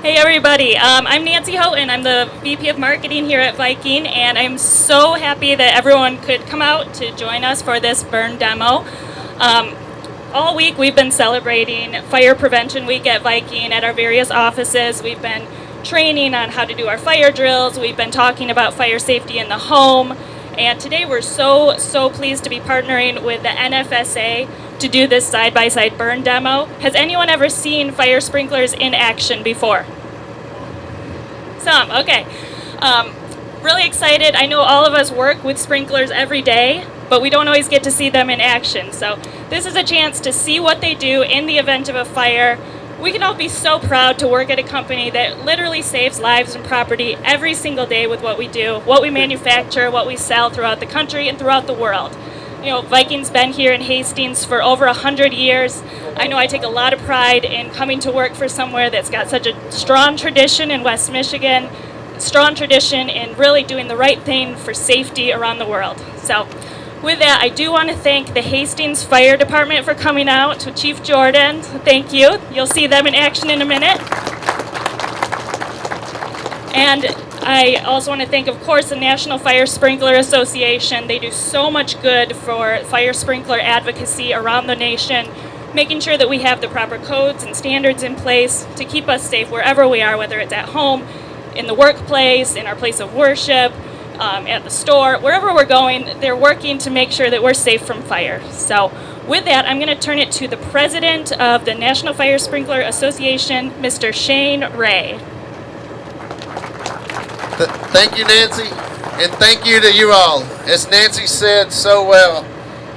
Hey everybody, I'm Nancy Houghton. I'm the VP of Marketing here at Viking, and I'm so happy that everyone could come out to join us for this burn demo. All week we've been celebrating Fire Prevention Week at Viking at our various offices. We've been training on how to do our fire drills. We've been talking about fire safety in the home. And today we're so pleased to be partnering with the NFSA to do this side-by-side burn demo. Has anyone ever seen fire sprinklers in action before? Some, okay. Really excited. I know all of us work with sprinklers every day, but we don't always get to see them in action. So this is a chance to see what they do in the event of a fire. We can all be so proud to work at a company that literally saves lives and property every single day with what we do, what we manufacture, what we sell throughout the country and throughout the world. You know, Viking's been here in Hastings for over 100 years. I know I take a lot of pride in coming to work for somewhere that's got such a strong tradition in West Michigan, strong tradition in really doing the right thing for safety around the world. So with that, I do want to thank the Hastings Fire Department for coming out. To Chief Jordan, thank you. You'll see them in action in a minute. And I also want to thank, of course, the National Fire Sprinkler Association. They do so much good for fire sprinkler advocacy around the nation, making sure that we have the proper codes and standards in place to keep us safe wherever we are, whether it's at home, in the workplace, in our place of worship, at the store, wherever we're going, they're working to make sure that we're safe from fire. So with that, I'm going to turn it to the president of the National Fire Sprinkler Association, Mr. Shane Ray. Thank you, Nancy, and thank you to you all. As Nancy said so well,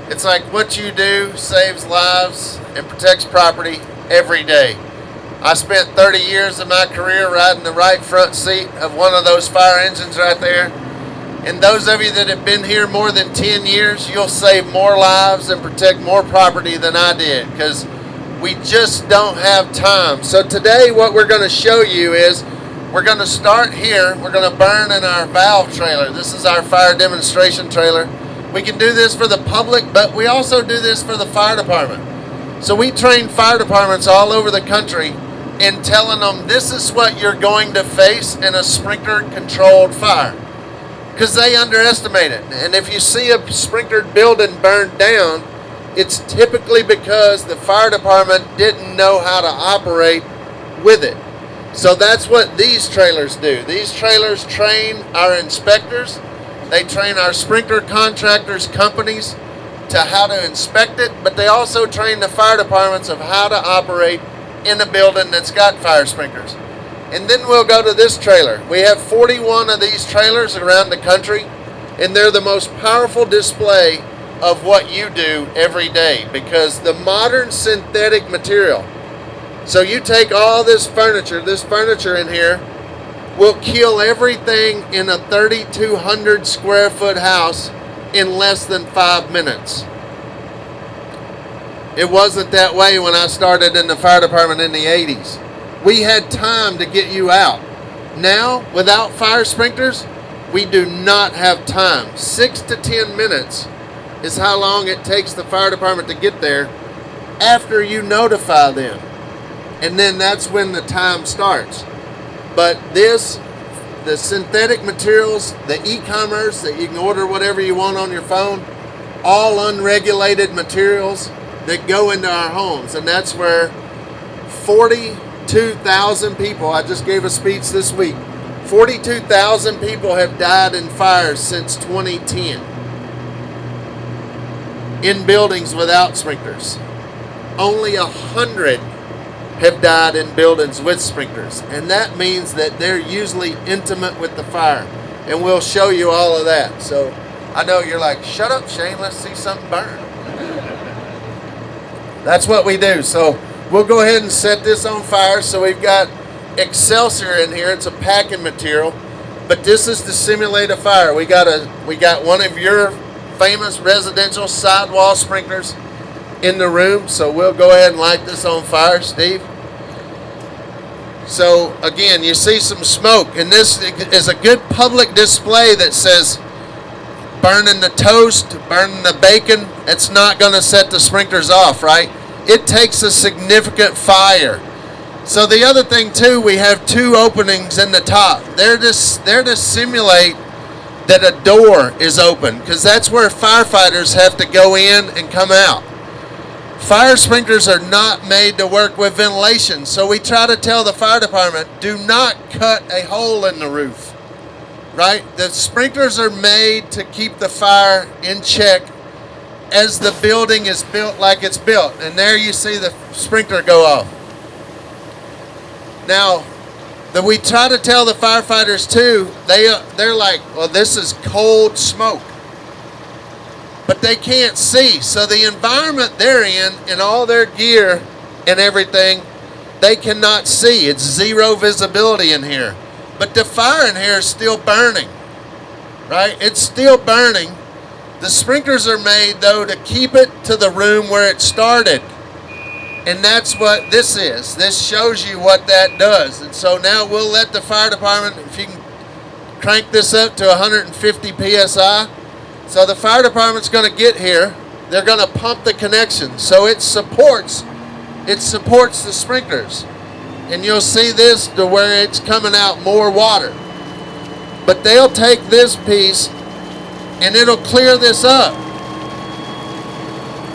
it's like what you do saves lives and protects property every day. I spent 30 years of my career riding the right front seat of one of those fire engines right there. And those of you that have been here more than 10 years, you'll save more lives and protect more property than I did, because we just don't have time. So today what we're going to show you is we're going to start here. We're going to burn in our valve trailer. This is our fire demonstration trailer. We can do this for the public, but we also do this for the fire department. So we train fire departments all over the country in telling them this is what you're going to face in a sprinkler controlled fire, because they underestimate it. And if you see a sprinklered building burned down, it's typically because the fire department didn't know how to operate with it. So that's what these trailers do. These trailers train our inspectors. They train our sprinkler contractors, companies, to how to inspect it, but they also train the fire departments of how to operate in a building that's got fire sprinklers. And then we'll go to this trailer. We have 41 of these trailers around the country, and they're the most powerful display of what you do every day, because the modern synthetic material, so you take all this furniture in here will kill everything in a 3,200 square foot house in less than 5 minutes. It wasn't that way when I started in the fire department in the 80s. We had time to get you out. Now, without fire sprinklers, we do not have time. 6 to 10 minutes is how long it takes the fire department to get there after you notify them. And then that's when the time starts. But the synthetic materials, the e-commerce that you can order whatever you want on your phone, all unregulated materials that go into our homes. And that's where 42,000 people, I just gave a speech this week, 42,000 people have died in fires since 2010 in buildings without sprinklers. Only 100 have died in buildings with sprinklers, and that means that they're usually intimate with the fire, and we'll show you all of that. So I know you're like, shut up, Shane, let's see something burn. That's what we do. So we'll go ahead and set this on fire. So we've got Excelsior in here. It's a packing material, but this is to simulate a fire. We got one of your famous residential sidewall sprinklers in the room, so we'll go ahead and light this on fire, Steve. So again, you see some smoke, and this is a good public display that says burning the toast, burning the bacon. It's not going to set the sprinklers off, right? It takes a significant fire. So the other thing too, we have two openings in the top. They're to simulate that a door is open, because that's where firefighters have to go in and come out. Fire sprinklers are not made to work with ventilation, so we try to tell the fire department, do not cut a hole in the roof, right? The sprinklers are made to keep the fire in check as the building is built like it's built. And there you see the sprinkler go off. Now, we try to tell the firefighters too, they're like, well, this is cold smoke. But they can't see. So the environment they're in and all their gear and everything, they cannot see. It's zero visibility in here. But the fire in here is still burning, right? It's still burning. The sprinklers are made, though, to keep it to the room where it started. And that's what this is. This shows you what that does. And so now we'll let the fire department, if you can crank this up to 150 PSI. So the fire department's going to get here. They're going to pump the connection. So it supports the sprinklers. And you'll see this to where it's coming out more water. But they'll take this piece and it'll clear this up.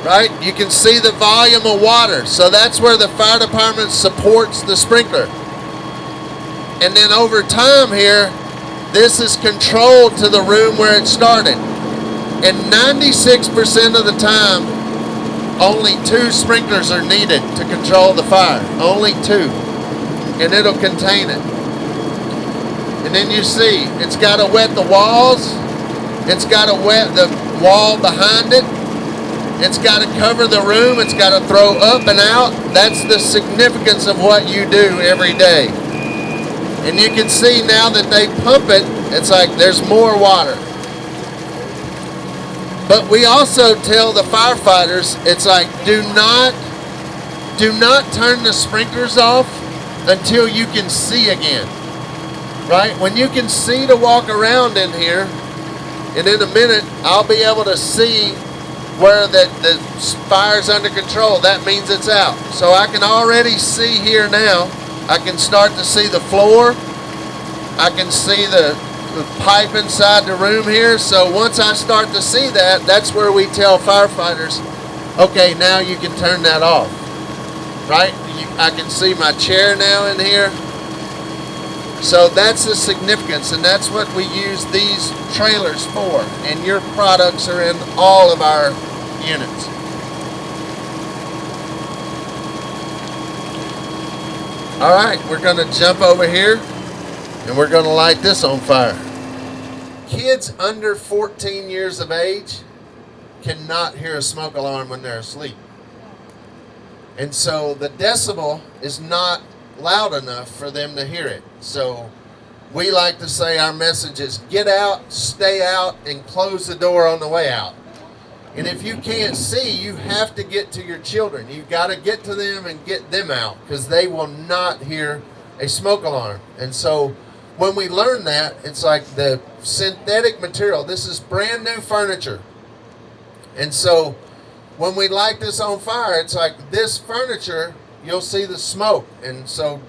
Right? You can see the volume of water. So that's where the fire department supports the sprinkler. And then over time here, this is controlled to the room where it started. And 96% of the time, only 2 sprinklers are needed to control the fire. Only 2. And it'll contain it. And then you see, it's got to wet the walls. It's got to wet the wall behind it. It's got to cover the room. It's got to throw up and out. That's the significance of what you do every day. And you can see now that they pump it, it's like there's more water. But we also tell the firefighters, it's like, do not turn the sprinklers off until you can see again. Right? When you can see to walk around in here, and in a minute, I'll be able to see where the fire's under control. That means it's out. So I can already see here now. I can start to see the floor. I can see the pipe inside the room here. So once I start to see that, that's where we tell firefighters, okay, now you can turn that off. Right? I can see my chair now in here. So that's the significance, and that's what we use these trailers for. And your products are in all of our units. All right, we're going to jump over here, and we're going to light this on fire. Kids under 14 years of age cannot hear a smoke alarm when they're asleep. And so the decibel is not loud enough for them to hear it. So we like to say our message is get out, stay out, and close the door on the way out. And if you can't see, you have to get to your children. You've got to get to them and get them out, because they will not hear a smoke alarm. And so when we learn that, it's like the synthetic material. This is brand new furniture. And so when we light this on fire, it's like this furniture, you'll see the smoke. And so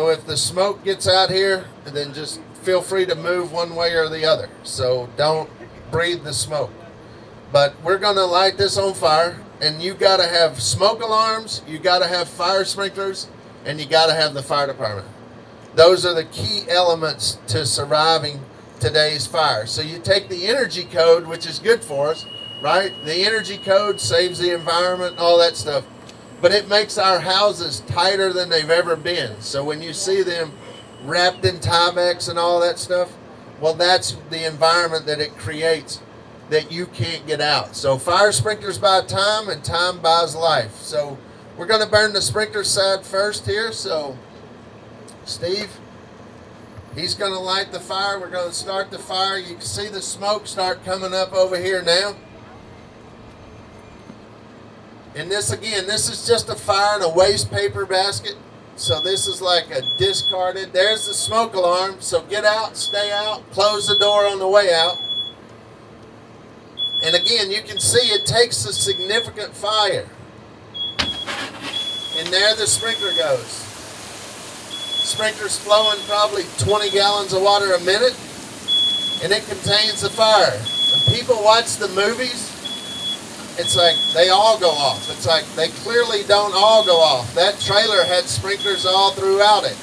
if the smoke gets out here, then just feel free to move one way or the other. So don't breathe the smoke. But we're going to light this on fire, and you got to have smoke alarms, you got to have fire sprinklers, and you got to have the fire department. Those are the key elements to surviving today's fire. So you take the energy code, which is good for us, right? The energy code saves the environment, all that stuff. But it makes our houses tighter than they've ever been. So when you see them wrapped in Timex and all that stuff, well, that's the environment that it creates that you can't get out. So fire sprinklers buy time, and time buys life. So we're going to burn the sprinkler side first here. So Steve, he's going to light the fire. We're going to start the fire. You can see the smoke start coming up over here now. And this, again, this is just a fire in a waste paper basket. So this is like a discarded. There's the smoke alarm. So get out, stay out, close the door on the way out. And again, you can see it takes a significant fire. And there the sprinkler goes. Sprinklers flowing probably 20 gallons of water a minute, and it contains the fire. When people watch the movies, it's like they all go off. It's like they clearly don't all go off. That trailer had sprinklers all throughout it.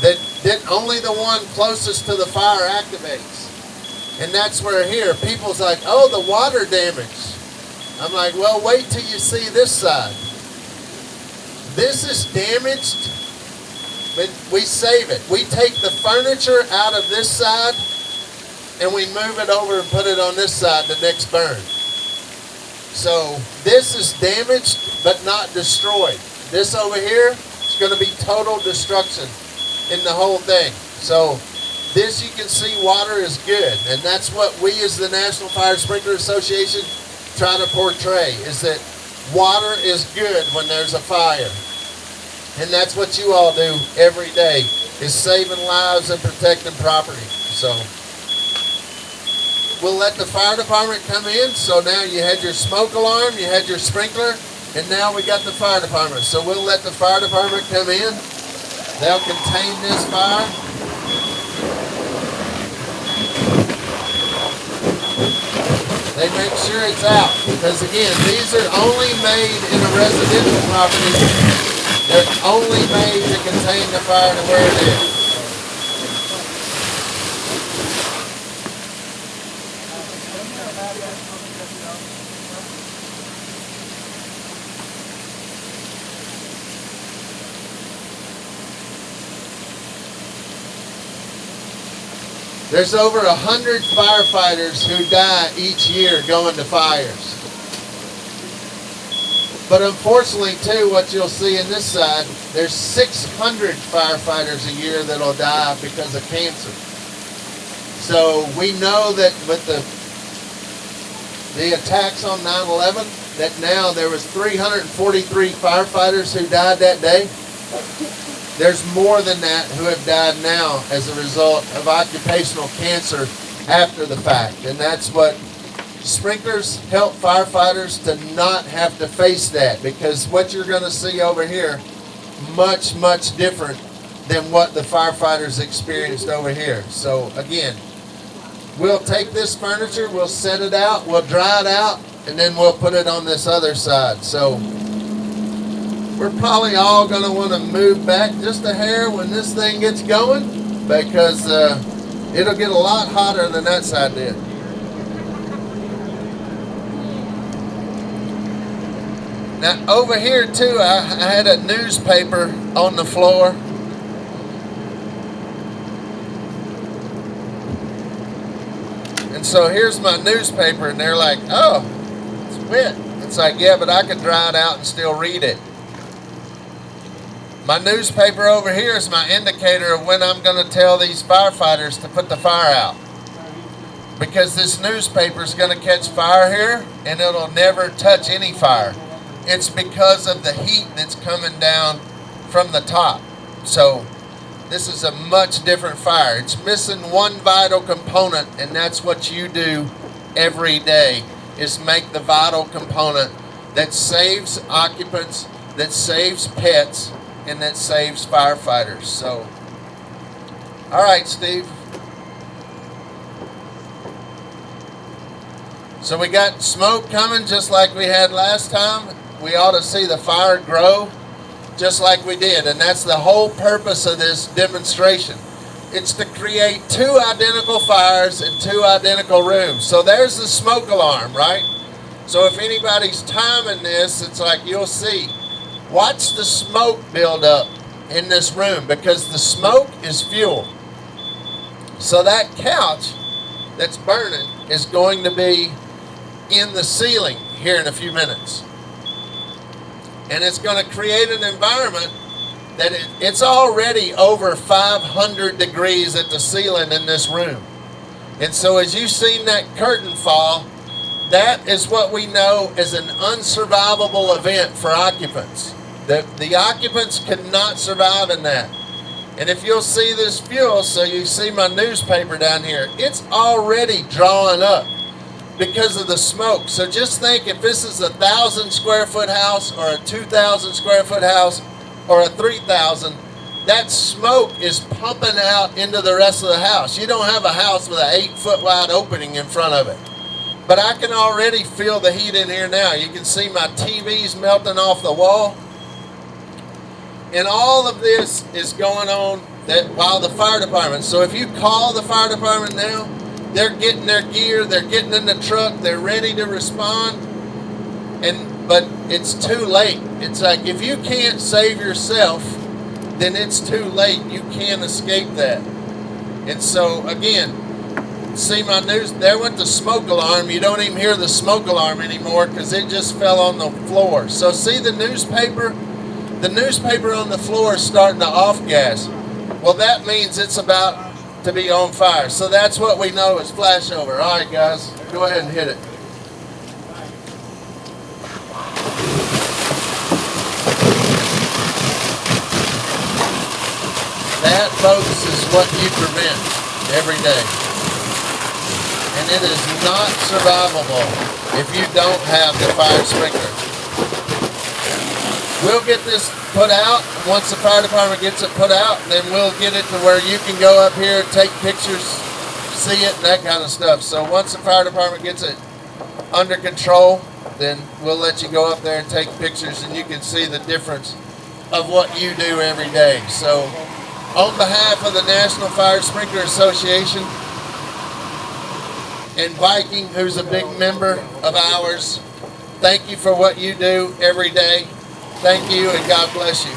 That only the one closest to the fire activates. And that's where here, people's like, oh, the water damage. I'm like, well, wait till you see this side. This is damaged, but we save it. We take the furniture out of this side and we move it over and put it on this side the next burn. So this is damaged but not destroyed. This over here is going to be total destruction in the whole thing. So this, you can see, water is good, and that's what we as the National Fire Sprinkler Association try to portray, is that water is good when there's a fire. And that's what you all do every day, is saving lives and protecting property. So we'll let the fire department come in. So now you had your smoke alarm, you had your sprinkler, and now we got the fire department. So we'll let the fire department come in. They'll contain this fire. They make sure it's out, because again, these are only made in a residential property. They're only made to contain the fire to where it is. There's over 100 firefighters who die each year going to fires. But unfortunately, too, what you'll see in this side, there's 600 firefighters a year that'll die because of cancer. So we know that with the attacks on 9/11, that now there was 343 firefighters who died that day. There's more than that who have died now as a result of occupational cancer after the fact. And that's what sprinklers help firefighters to not have to face that, because what you're going to see over here, much, much different than what the firefighters experienced over here. So again, we'll take this furniture, we'll set it out, we'll dry it out, and then we'll put it on this other side. So we're probably all going to want to move back just a hair when this thing gets going, because it'll get a lot hotter than that side did. Now over here too, I had a newspaper on the floor. And so here's my newspaper, and they're like, oh, it's wet. It's like, yeah, but I can dry it out and still read it. My newspaper over here is my indicator of when I'm going to tell these firefighters to put the fire out. Because this newspaper is going to catch fire here, and it'll never touch any fire. It's because of the heat that's coming down from the top. So this is a much different fire. It's missing one vital component, and that's what you do every day, is make the vital component that saves occupants, that saves pets, and that saves firefighters. So, all right, Steve. So we got smoke coming just like we had last time. We ought to see the fire grow just like we did. And that's the whole purpose of this demonstration. It's to create two identical fires in two identical rooms. So there's the smoke alarm, right? So if anybody's timing this, it's like you'll see. Watch the smoke build up in this room, because the smoke is fuel. So that couch that's burning is going to be in the ceiling here in a few minutes. And it's going to create an environment that it's already over 500 degrees at the ceiling in this room. And so as you've seen that curtain fall, that is what we know as an unsurvivable event for occupants. The occupants could not survive in that. And if you'll see this fuel, so you see my newspaper down here, it's already drawing up because of the smoke. So just think, if this is a 1,000 square foot house or a 2,000 square foot house or a 3,000, that smoke is pumping out into the rest of the house. You don't have a house with an 8-foot wide opening in front of it. But I can already feel the heat in here now. You can see my TV's melting off the wall. And all of this is going on while the fire department. So if you call the fire department now, they're getting their gear, they're getting in the truck, they're ready to respond. But it's too late. It's like if you can't save yourself, then it's too late. You can't escape that. And so again, see my news, there went the smoke alarm. You don't even hear the smoke alarm anymore because it just fell on the floor. So see the newspaper on the floor is starting to off gas. Well, that means it's about to be on fire. So that's what we know is flashover. All right, guys, go ahead and hit it. That, folks, is what you prevent every day. And it is not survivable if you don't have the fire sprinkler. We'll get this put out. Once the fire department gets it put out, then we'll get it to where you can go up here, take pictures, see it, and that kind of stuff. So once the fire department gets it under control, then we'll let you go up there and take pictures, and you can see the difference of what you do every day. So on behalf of the National Fire Sprinkler Association and Viking, who's a big member of ours, thank you for what you do every day. Thank you, and God bless you.